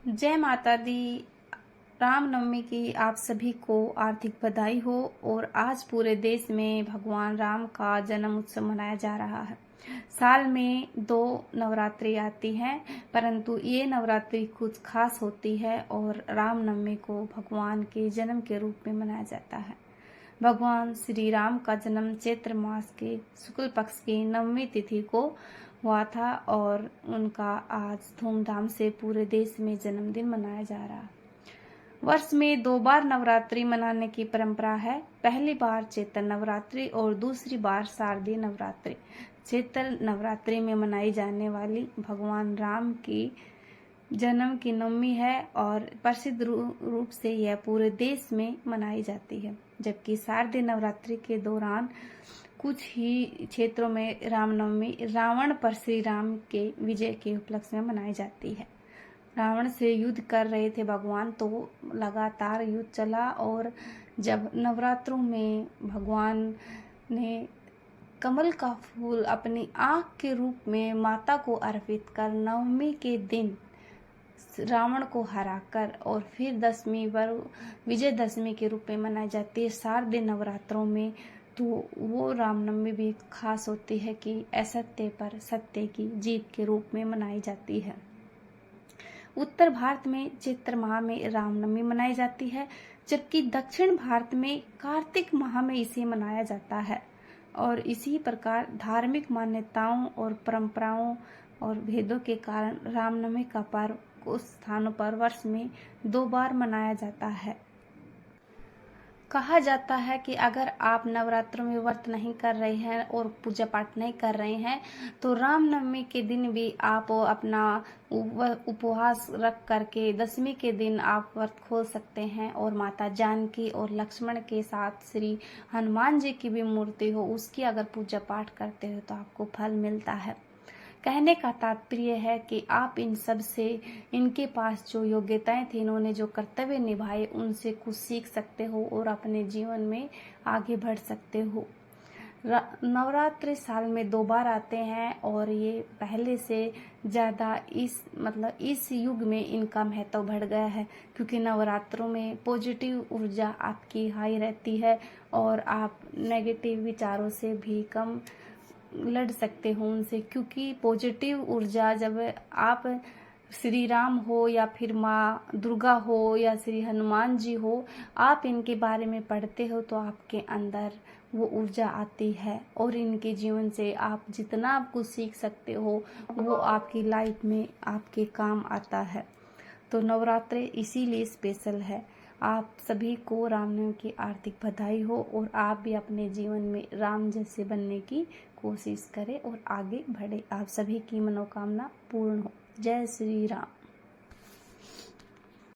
जय माता दी। रामनवमी की आप सभी को आर्थिक बधाई हो। और आज पूरे देश में भगवान राम का जन्म उत्सव मनाया जा रहा है। साल में 2 नवरात्रि आती हैं, परंतु ये नवरात्रि कुछ खास होती है और रामनवमी को भगवान के जन्म के रूप में मनाया जाता है। भगवान श्री राम का जन्म चैत्र मास के शुक्ल पक्ष की 9वीं तिथि को हुआ था और उनका आज धूमधाम से पूरे देश में जन्मदिन मनाया जा रहा है। वर्ष में 2 बार नवरात्रि मनाने की परंपरा है। पहली बार चैत्र नवरात्रि और दूसरी बार शारदीय नवरात्रि। चैत्र नवरात्रि में मनाई जाने वाली भगवान राम की जन्म की नवमी है और प्रसिद्ध रूप से यह पूरे देश में मनाई जाती है, जबकि शारदीय नवरात्रि के दौरान कुछ ही क्षेत्रों में रामनवमी रावण पर श्री राम के विजय के उपलक्ष्य में मनाई जाती है। रावण से युद्ध कर रहे थे भगवान, तो लगातार युद्ध चला और जब नवरात्रों में भगवान ने कमल का फूल अपनी आँख के रूप में माता को अर्पित कर नवमी के दिन रावण को हराकर और फिर दशमी पर विजयदशमी के रूप में मनाई जाती है शारदीय नवरात्रों में। तो वो रामनवमी भी खास होती है कि असत्य पर सत्य की जीत के रूप में मनाई जाती है। उत्तर भारत में चैत्र माह में रामनवमी मनाई जाती है, जबकि दक्षिण भारत में कार्तिक माह में इसे मनाया जाता है। और इसी प्रकार धार्मिक मान्यताओं और परंपराओं और भेदों के कारण रामनवमी का पर्व कुछ स्थानों पर वर्ष में 2 बार मनाया जाता है। कहा जाता है कि अगर आप नवरात्रों में व्रत नहीं कर रहे हैं और पूजा पाठ नहीं कर रहे हैं तो रामनवमी के दिन भी आप अपना उपवास रख करके दशमी के दिन आप व्रत खोल सकते हैं और माता जानकी और लक्ष्मण के साथ श्री हनुमान जी की भी मूर्ति हो, उसकी अगर पूजा पाठ करते हो तो आपको फल मिलता है। कहने का तात्पर्य है कि आप इन सब से, इनके पास जो योग्यताएं थी, इन्होंने जो कर्तव्य निभाए, उनसे कुछ सीख सकते हो और अपने जीवन में आगे बढ़ सकते हो। नवरात्रि साल में 2 बार आते हैं और ये पहले से ज़्यादा इस युग में इनका महत्व बढ़ गया है, क्योंकि नवरात्रों में पॉजिटिव ऊर्जा आपकी हाई रहती है और आप नेगेटिव विचारों से भी कम लड़ सकते हो उनसे, क्योंकि पॉजिटिव ऊर्जा जब आप श्री राम हो या फिर माँ दुर्गा हो या श्री हनुमान जी हो, आप इनके बारे में पढ़ते हो तो आपके अंदर वो ऊर्जा आती है और इनके जीवन से आप जितना आप कुछ सीख सकते हो वो आपकी लाइफ में आपके काम आता है। तो नवरात्रि इसीलिए स्पेशल है। आप सभी को रामनवमी की आर्थिक बधाई हो और आप भी अपने जीवन में राम जैसे बनने की कोशिश करें और आगे बढ़े। आप सभी की मनोकामना पूर्ण हो। जय श्री राम।